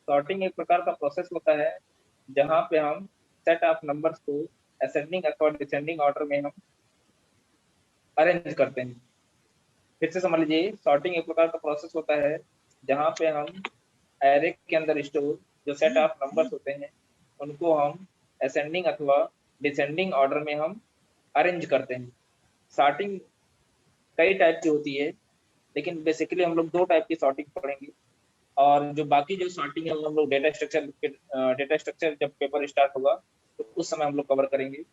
Sorting एक प्रकार का प्रोसेस होता है जहाँ पे हम सेट ऑफ नंबर्स को असेंडिंग अथवा डिसेंडिंग ऑर्डर में हम अरेंज करते हैं। फिर से समझ लीजिए, सॉर्टिंग एक प्रकार का प्रोसेस होता है जहाँ पे हम एरे के अंदर स्टोर जो सेट ऑफ नंबर्स होते हैं उनको हम असेंडिंग अथवा डिसेंडिंग ऑर्डर में हम अरेंज करते हैं। सॉर्टिंग कई टाइप की होती है, लेकिन बेसिकली हम लोग दो टाइप की सॉर्टिंग पढ़ेंगे। और जो बाकी जो सॉर्टिंग है वो हम लोग डेटा स्ट्रक्चर जब पेपर स्टार्ट होगा तो उस समय हम लोग कवर करेंगे।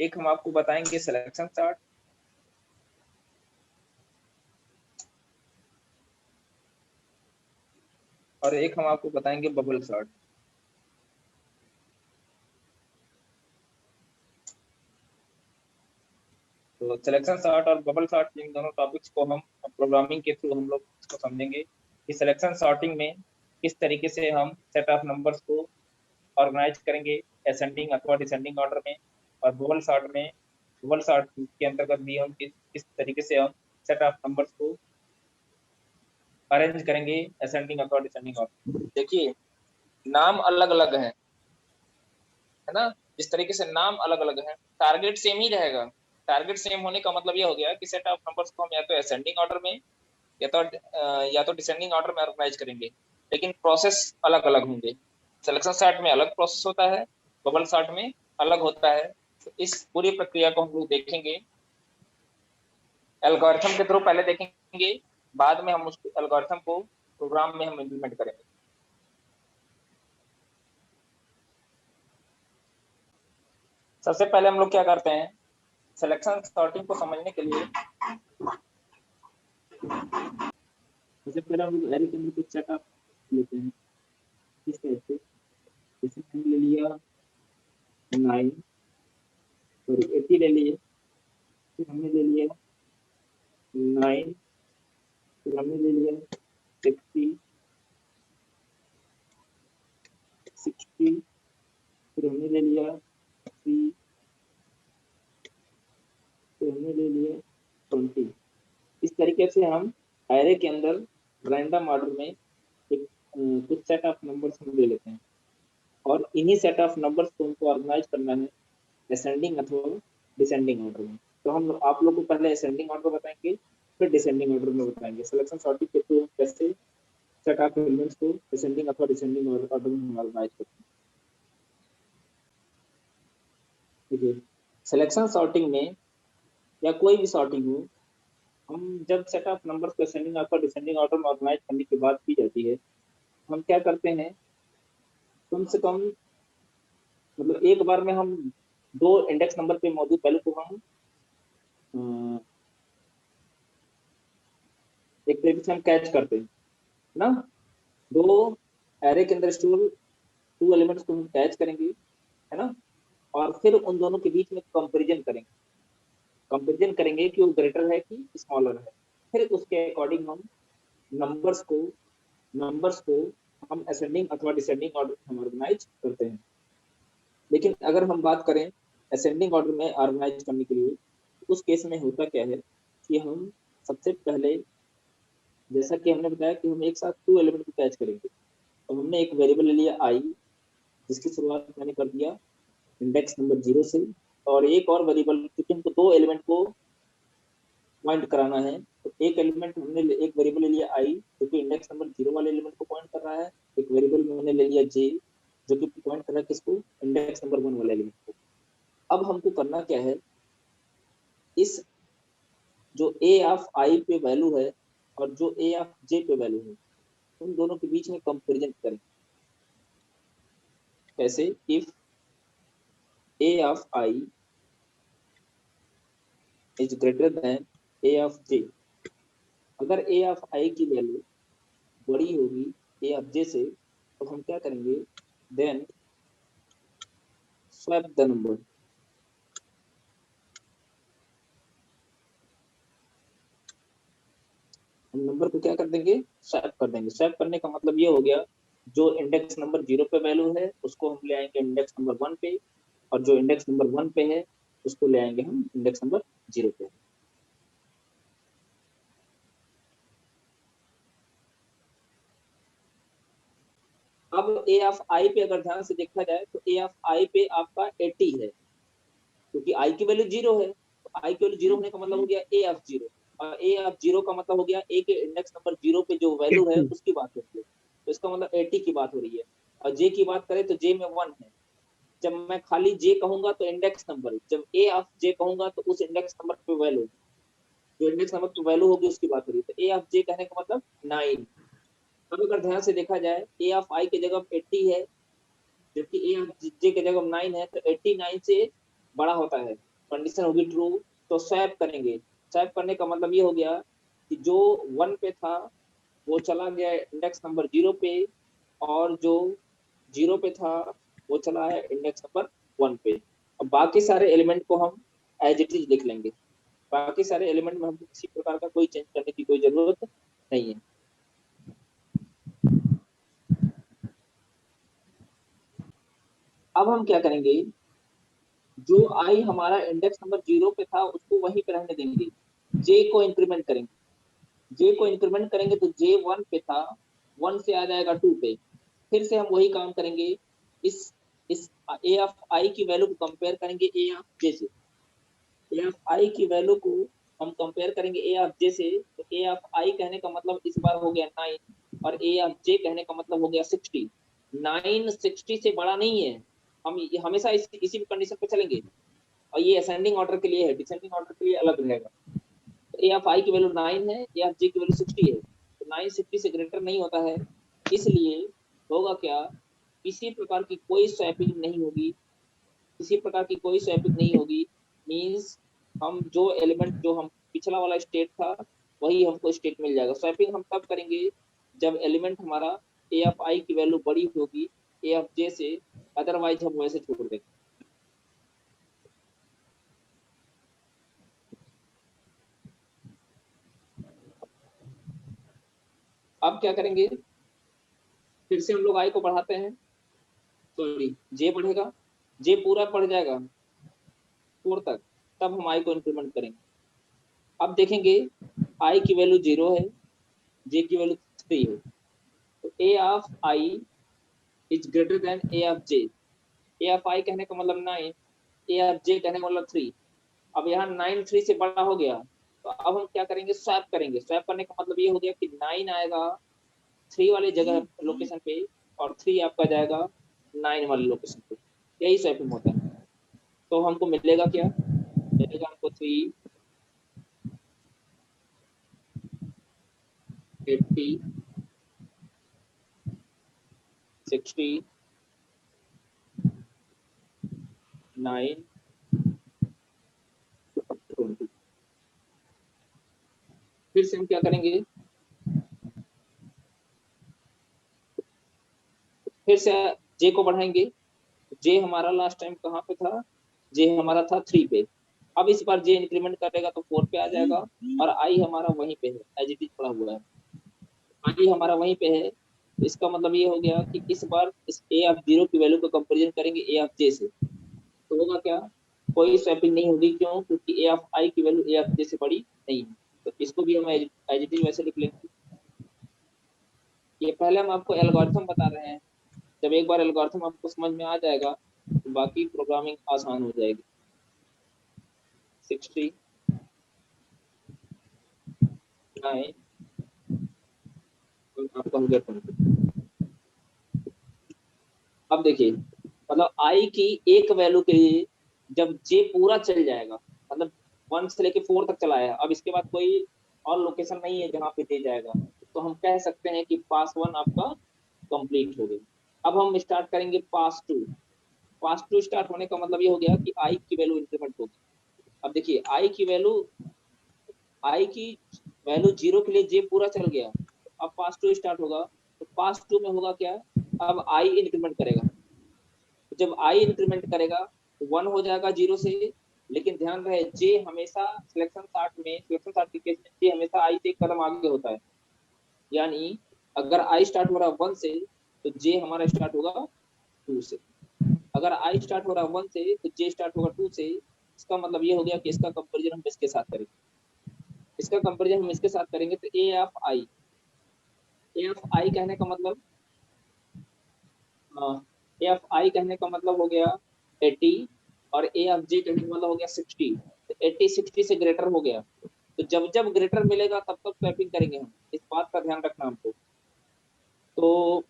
एक हम आपको बताएंगे सिलेक्शन सॉर्ट, और एक हम आपको बताएंगे बबल सॉर्ट। तो सिलेक्शन सॉर्ट और बबल सॉर्ट इन दोनों टॉपिक्स को हम प्रोग्रामिंग के थ्रू हम लोग इसको समझेंगे कि सिलेक्शन सॉर्टिंग में किस तरीके से हम सेट ऑफ नंबर्स को ऑर्गेनाइज करेंगे असेंडिंग अथवा डिसेंडिंग ऑर्डर में, और बबल सॉर्ट के अंतर्गत भी हम किस तरीके से हम सेट ऑफ नंबर्स को अरेंज करेंगे असेंडिंग अथवा डिसेंडिंग ऑर्डर। देखिए, नाम अलग अलग है ना। जिस तरीके से नाम अलग अलग है, टारगेट सेम ही रहेगा। टारगेट सेम होने का मतलब ये हो गया कि सेट ऑफ नंबर्स को हम या तो असेंडिंग ऑर्डर में या तो डिसेंडिंग ऑर्डर में ऑर्गेनाइज करेंगे, लेकिन प्रोसेस अलग अलग होंगे। सिलेक्शन सॉर्ट में अलग प्रोसेस होता है, बबल सॉर्ट में अलग होता है। तो इस पूरी प्रक्रिया को हम लोग देखेंगे एल्गोरिथम के थ्रू, पहले देखेंगे, बाद में हम उस एल्गोरिथम को प्रोग्राम में हम इम्प्लीमेंट करेंगे। सबसे पहले हम लोग क्या करते हैं, सिलेक्शन सॉर्टिंग को समझने के लिए सबसे पहले हम लोग एरे के अंदर कुछ सेटअप लेते हैं। इस टाइप से, जैसे हमने ले लिया 9, सॉरी 80 ले लिए, फिर हमने ले लिया 9, फिर हमने ले लिया 60, 60, फिर हमने ले लिया 3, फिर हमने ले लिया 20। इस तरीके से हम एरे के अंदर रैंडम ऑर्डर में एक कुछ सेट ऑफ नंबर्स हम ले लेते हैं, और इन्हीं सेट ऑफ नंबर्स को हमको ऑर्गेनाइज करना है असेंडिंग अथवा डिसेंडिंग ऑर्डर में। तो हम आप लोग को पहले असेंडिंग ऑर्डर बताएंगे, फिर डिसेंडिंग ऑर्डर में बताएंगे सिलेक्शन सॉर्टिंग के थ्रू कैसे सेट ऑफ एलिमेंट्स को असेंडिंग अथवा डिसेंडिंग ऑर्डर में ऑर्गेनाइज करते हैं। ठीक है, सिलेक्शन सॉर्टिंग में या कोई भी सॉर्टिंग हो, हम जब सेट ऑफ नंबर्स को असेंडिंग अथवा डिसेंडिंग ऑर्डर में ऑर्गेनाइज करने की बात की जाती है, हम क्या करते हैं, कम से कम मतलब एक बार में हम दो इंडेक्स नंबर पे मौजूद वैल्यू को हम एक तरीके से हम कैच करते हैं ना। दो एरे के अंदर स्टोर टू एलिमेंट्स को हम कैच करेंगे, है ना, और फिर उन दोनों के बीच में कंपेरिजन करेंगे कि वो ग्रेटर है कि स्मॉलर है। फिर उसके अकॉर्डिंग हम नंबर्स को नंबर्स को हम असेंडिंग अथवा डिसेंडिंग ऑर्डर में हम ऑर्गेनाइज करते हैं। लेकिन अगर हम बात करें असेंडिंग ऑर्डर में ऑर्गेनाइज करने के लिए, उस केस में होता क्या है कि हम सबसे पहले, जैसा कि हमने बताया कि हम एक साथ टू एलिमेंट को कैच करेंगे, तो हमने एक वेरिएबल ले लिया आई, जिसकी शुरुआत मैंने कर दिया इंडेक्स नंबर 0 से, और एक और वेरिएबल, क्योंकि हमको दो एलिमेंट को पॉइंट कराना है, तो एक एलिमेंट हमने एक वेरिएबल ले लिया आई जो कि इंडेक्स नंबर 0 वाले एलिमेंट को पॉइंट कर रहा है, एक वेरिएबल मैंने ले लिया जे जो कि पॉइंट कर रहा है किसको, इंडेक्स नंबर 1 वाले एलिमेंट को। अब हमको करना क्या है, इस जो ए ऑफ आई पे वैल्यू है और जो ए ऑफ जे पे वैल्यू है, उन दोनों के बीच में कंपेरिजन करें। कैसे, if a of i is greater than a of j, अगर ए ऑफ आई की वैल्यू बड़ी होगी ए ऑफ जे से, तो हम क्या करेंगे, देन स्वैप द नंबर, हम नंबर को क्या कर देंगे, स्वैप कर देंगे। स्वैप करने का मतलब ये हो गया, जो इंडेक्स नंबर 0 पे वैल्यू है उसको हम ले आएंगे इंडेक्स नंबर 1 पे, और जो इंडेक्स नंबर 1 पे है उसको ले आएंगे हम इंडेक्स नंबर 0 पे। अब ए ऑफ आई पे अगर ध्यान से देखा जाए तो ए ऑफ आई पे आपका 80 है, क्योंकि आई की वैल्यू 0 है, तो आई की वैल्यू 0 होने का मतलब हो गया ए ऑफ 0, और ए ऑफ 0 का मतलब हो गया ए के इंडेक्स नंबर 0 पे जो वैल्यू है 80 उसकी बात हो रही है, तो इसका मतलब 80 की बात हो रही है। और जे की बात करें तो जे में 1 है, जब मैं खाली जे कहूंगा तो इंडेक्स नंबर, जब ए ऑफ जे कहूंगा तो उस इंडेक्स नंबर पे वैल्यू, जो इंडेक्स नंबर पे वैल्यू होगी उसकी बात हो रही है, तो ए ऑफ जे कहने का मतलब 9। अब अगर ध्यान से देखा जाए ए ऑफ आई की जगह 80 है, जबकि ए ऑफ जे की जगह 9 है, तो 89 से बड़ा होता है, कंडीशन होगी ट्रू, तो स्वैप करेंगे। स्वैप करने का मतलब ये हो गया कि जो 1 पे था वो चला गया इंडेक्स नंबर 0 पे, और जो 0 पे था वो चला है इंडेक्स नंबर 1 पे। अब बाकी सारे एलिमेंट को हम एज इट इज लिख लेंगे, बाकी सारे एलिमेंट में हमको किसी प्रकार का कोई चेंज करने की कोई जरूरत नहीं है। अब हम क्या करेंगे, जो आई हमारा इंडेक्स नंबर 0 पे था उसको वहीं पे रहने देंगे, जे को इंक्रीमेंट करेंगे, जे को इंक्रीमेंट करेंगे तो जे 1 पे था, 1 से आ जाएगा 2 पे, फिर से हम वही काम करेंगे, इस इस ए ऑफ आई की वैल्यू को कंपेयर करेंगे ए ऑफ जे से, ए ऑफ आई की वैल्यू को हम कंपेयर करेंगे ए ऑफ जे से, तो ए ऑफ आई कहने का मतलब इस बार हो गया 9, और ए ऑफ जे कहने का मतलब हो गया 60। 9 60 से बड़ा नहीं है, हम हमेशा इसी कंडीशन पे चलेंगे, और ये असेंडिंग ऑर्डर के लिए है, डिसेंडिंग ऑर्डर के लिए अलग रहेगा। तो ए ऑफ आई की वैल्यू 9 है, ए ऑफ जे की वैल्यू 60 है, तो 9 60 से ग्रेटर नहीं होता है, इसलिए होगा क्या, किसी प्रकार की कोई स्वैपिंग नहीं होगी, किसी प्रकार की कोई स्वैपिंग नहीं होगी, मींस हम जो एलिमेंट जो हम पिछला वाला स्टेट था वही हमको स्टेट मिल जाएगा। स्वैपिंग हम तब करेंगे जब एलिमेंट हमारा ए ऑफ आई की वैल्यू बड़ी होगी ए ऑफ जे से, अदरवाइज हम वैसे छोड़ देंगे। अब क्या करेंगे, फिर से हम लोग आई को बढ़ाते हैं, सॉरी जे बढ़ेगा, जे पूरा बढ़ जाएगा 4 तक, तब हम आई को इंक्रीमेंट करेंगे। अब देखेंगे आई की वैल्यू 0 है, जे की वैल्यू 3 है, तो a of i is greater than a of j, a of i कहने का मतलब 9, ए ऑफ जे कहने का मतलब 3। अब यहाँ 9 3 से बड़ा हो गया, तो अब हम क्या करेंगे, स्वैप करेंगे। स्वैप करने का मतलब ये हो गया कि 9 आएगा 3 वाली जगह लोकेशन पे, और 3 आपका जाएगा 9 वाले लोकेशन पे, यही स्वैपिंग होता है। तो हमको मिलेगा क्या, मिलेगा हमको 3 80 60 9 20। फिर से हम क्या करेंगे, फिर से जे को बढ़ाएंगे, जे हमारा लास्ट टाइम कहाँ पे था, जे हमारा था 3 पे, अब इस बार जे इंक्रीमेंट करेगा तो 4 पे आ जाएगा, और आई हमारा वहीं पे है, एज इट इज पड़ा हुआ है, आई हमारा वहीं पे है, तो इसका मतलब ये हो गया कि इस बार इस ए ऑफ 0 की वैल्यू को कंपेरिजन करेंगे ए ऑफ जे से, तो होगा क्या, कोई स्वैपिंग नहीं होगी, क्यों, क्योंकि ए ऑफ आई की वैल्यू ए ऑफ जे से बड़ी नहीं है, तो इसको भी हम एज इट इज वैसे लिख लेंगे। ये पहले हम आपको एल्गोरिथम बता रहे हैं, जब एक बार एल्गोरिथम आपको समझ में आ जाएगा तो बाकी प्रोग्रामिंग आसान हो जाएगी। 60 9 आपका हो गया 20। अब देखिए, मतलब आई की एक वैल्यू के लिए जब जे पूरा चल जाएगा, मतलब 1 से लेके 4 तक चला है, अब इसके बाद कोई और लोकेशन नहीं है जहाँ पे दे जाएगा, तो हम कह सकते हैं कि पास 1 आपका कंप्लीट हो गया। अब हम स्टार्ट करेंगे पास 2। पास 2 स्टार्ट होने का मतलब ये हो गया कि आई की वैल्यू इंक्रीमेंट होगी। अब देखिए आई की वैल्यू 0 के लिए जे पूरा चल गया, अब पास 2 स्टार्ट होगा, तो पास 2 में होगा क्या, अब आई इंक्रीमेंट करेगा, जब आई इंक्रीमेंट करेगा तो 1 हो जाएगा 0 से, लेकिन ध्यान रहे जे हमेशा सिलेक्शन सार्ट के केस में जे हमेशा आई से एक कदम आगे होता है, यानी अगर आई स्टार्ट हो रहा है 1 से तो जे हमारा स्टार्ट होगा 2 से, अगर आई स्टार्ट हो रहा है 1 से तो जे स्टार्ट होगा 2 से। इसका मतलब ये हो गया कि इसका कंपेरिजन हम इसके साथ करेंगे, इसका कंपेरिजन हम इसके साथ करेंगे, तो ए ऑफ आई कहने का मतलब ए ऑफ आई कहने का मतलब हो गया 80 और ए ऑफ जे कहने का मतलब हो गया 60। तो 80 60 से ग्रेटर हो गया, तो जब जब ग्रेटर मिलेगा तब तब स्वैपिंग करेंगे हम, इस बात का ध्यान रखना हमको। तो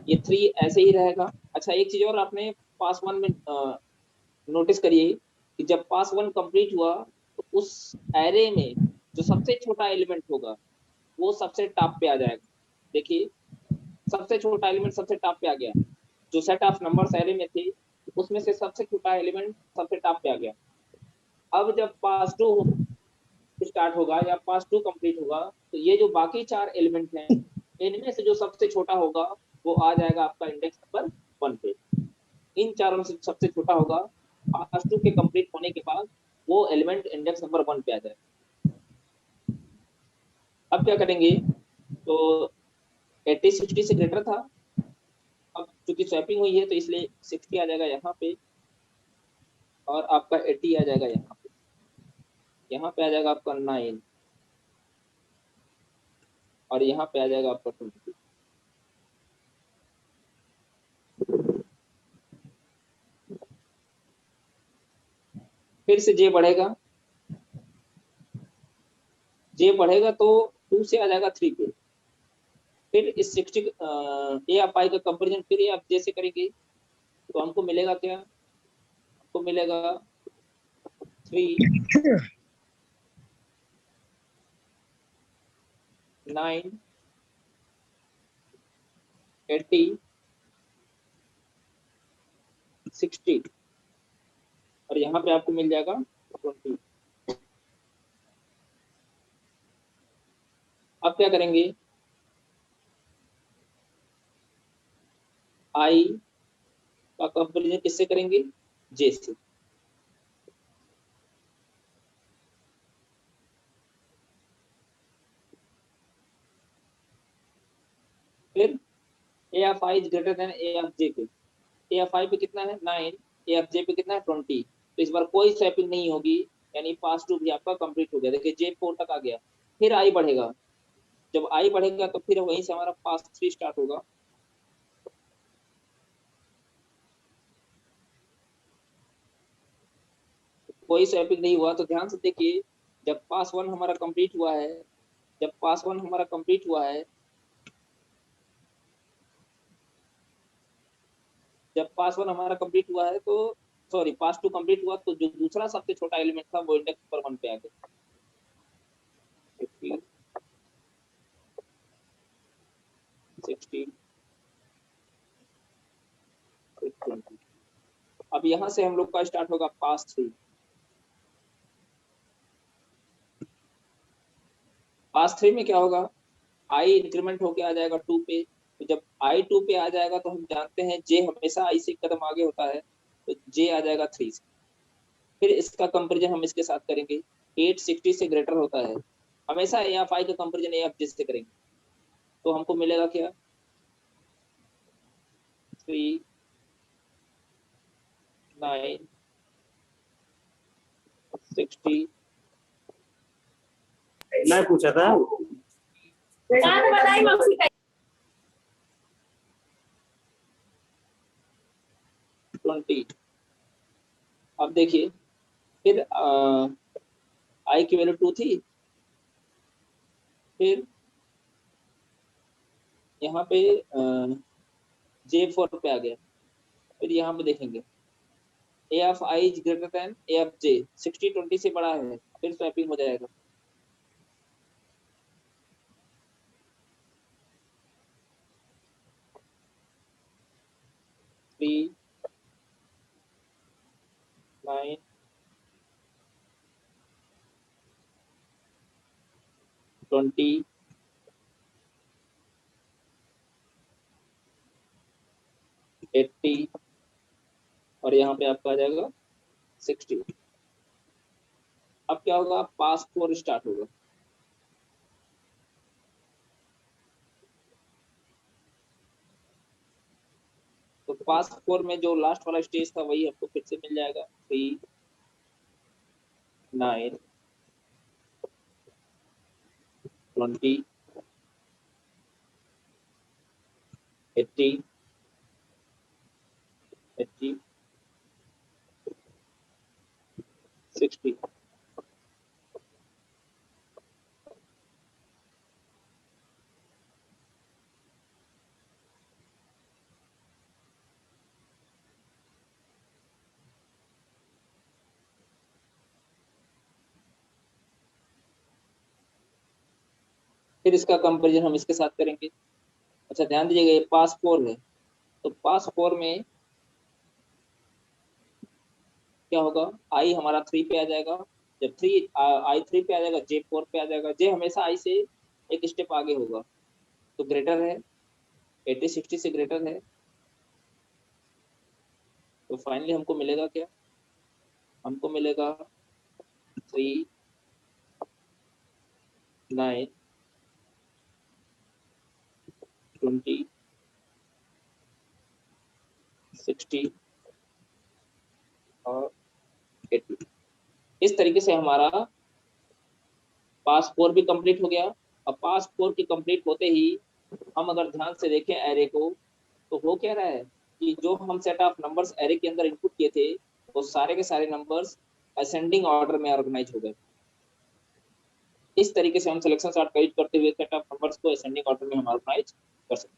ये 3 ऐसे ही रहेगा। अच्छा एक चीज और आपने पास वन में नोटिस करिए कि जब पास वन कंप्लीट हुआ तो उस एरे में जो सबसे छोटा एलिमेंट होगा वो सबसे टॉप पे आ जाएगा। देखिए सबसे छोटा एलिमेंट सबसे टॉप पे आ गया, जो सेट ऑफ नंबर्स एरे में थे उसमें से सबसे छोटा एलिमेंट सबसे टॉप पे आ गया। अब जब पास टू स्टार्ट होगा या पास टू कंप्लीट होगा तो ये जो बाकी 4 एलिमेंट हैं इनमें से जो सबसे छोटा होगा वो आ जाएगा आपका इंडेक्स नंबर 1 पे। इन चारों में से सबसे छोटा होगा पास टू के कंप्लीट होने के बाद वो एलिमेंट इंडेक्स नंबर 1 पे आ जाएगा। अब क्या करेंगे, तो 80 60 से ग्रेटर था, अब चूंकि स्वैपिंग हुई है तो इसलिए 60 आ जाएगा यहाँ पे और आपका 80 आ जाएगा यहाँ पे। यहाँ पे आ जाएगा आपका 9 और यहाँ पे आ जाएगा आपका 20। फिर से जे बढ़ेगा, जे बढ़ेगा तो 2 से आ जाएगा 3 पे। फिर इस 60 ए आप आई का कंपेरिजन फिर ए आप जे से करेंगे तो हमको मिलेगा क्या, हमको मिलेगा 3 9 80 60 और यहाँ पे आपको मिल जाएगा 20। अब क्या करेंगे, आई का कंपेरिजन किससे करेंगे, जे से। फिर a of i is greater than a of j पे, ए ऑफ आई पे कितना है 9, ए ऑफ जे पे कितना है 20। तो इस बार कोई स्वैपिंग नहीं होगी, यानी पास टू भी आपका कंप्लीट हो गया। देखिए जे 4 तक आ गया, फिर आई बढ़ेगा, जब आई बढ़ेगा तो फिर वहीं से हमारा पास 3 स्टार्ट होगा। कोई स्वैपिंग नहीं हुआ तो ध्यान से देखिए, जब पास वन हमारा कंप्लीट हुआ है, जब पास वन हमारा कंप्लीट हुआ है, जब पास वन हमारा कंप्लीट हुआ है तो सॉरी पास टू कंप्लीट हुआ तो जो दूसरा सबसे छोटा एलिमेंट था वो इंडेक्स नंबर 1 पे आ गया। 50 60 20। अब यहाँ से हम लोग का स्टार्ट होगा पास 3। पास 3 में क्या होगा, आई इंक्रीमेंट होके आ जाएगा 2 पे। तो जब आई 2 पे आ जाएगा तो हम जानते हैं जे हमेशा आई से कदम आगे होता है, तो जे आ जाएगा 3 से। फिर इसका कंपेरिजन हम इसके साथ करेंगे, 8 60 से ग्रेटर होता है, हमेशा ए ऑफ आई का कंपेरिजन ए ऑफ जे से करेंगे तो हमको मिलेगा क्या 3 9 60 मैं पूछा था 20। अब देखिए फिर आई की वैल्यू 2 थी, फिर यहाँ पे जे 4 पे आ गया। फिर यहाँ पे देखेंगे a of i is greater than a of j, 60 20 से बड़ा है, फिर स्वैपिंग हो जाएगा। थ्री 9 20 80 और यहाँ पे आपका आ जाएगा 60। अब क्या होगा, पास 4 स्टार्ट होगा। तो पास 4 में जो लास्ट वाला स्टेज था वही आपको फिर से मिल जाएगा, 3 9 20 80, 80, 60, फिर इसका कंपेरिजन हम इसके साथ करेंगे। अच्छा ध्यान दीजिएगा, ये पास 4 है, तो पास 4 में क्या होगा, आई हमारा 3 पे आ जाएगा। जब आई 3 पे आ जाएगा, जे 4 पे आ जाएगा। जे हमेशा आई से एक स्टेप आगे होगा, तो ग्रेटर है, 80 60 से ग्रेटर है। तो फाइनली हमको मिलेगा क्या, हमको मिलेगा 3 9 20 60 और 80। इस तरीके से हमारा पास 4 भी कंप्लीट हो गया। अब पास 4 के कंप्लीट होते ही हम अगर ध्यान से देखें एरे को, तो वो कह रहा है कि जो हम सेट ऑफ नंबर्स एरे के अंदर इनपुट किए थे, वो सारे के सारे नंबर्स असेंडिंग ऑर्डर में ऑर्गेनाइज हो गए। इस तरीके से हम सिलेक्शन सॉर्ट करते हुए सेट ऑफ नंबर्स को असेंडिंग ऑर्डर में हम ऑर्गेनाइज कर सकते हैं।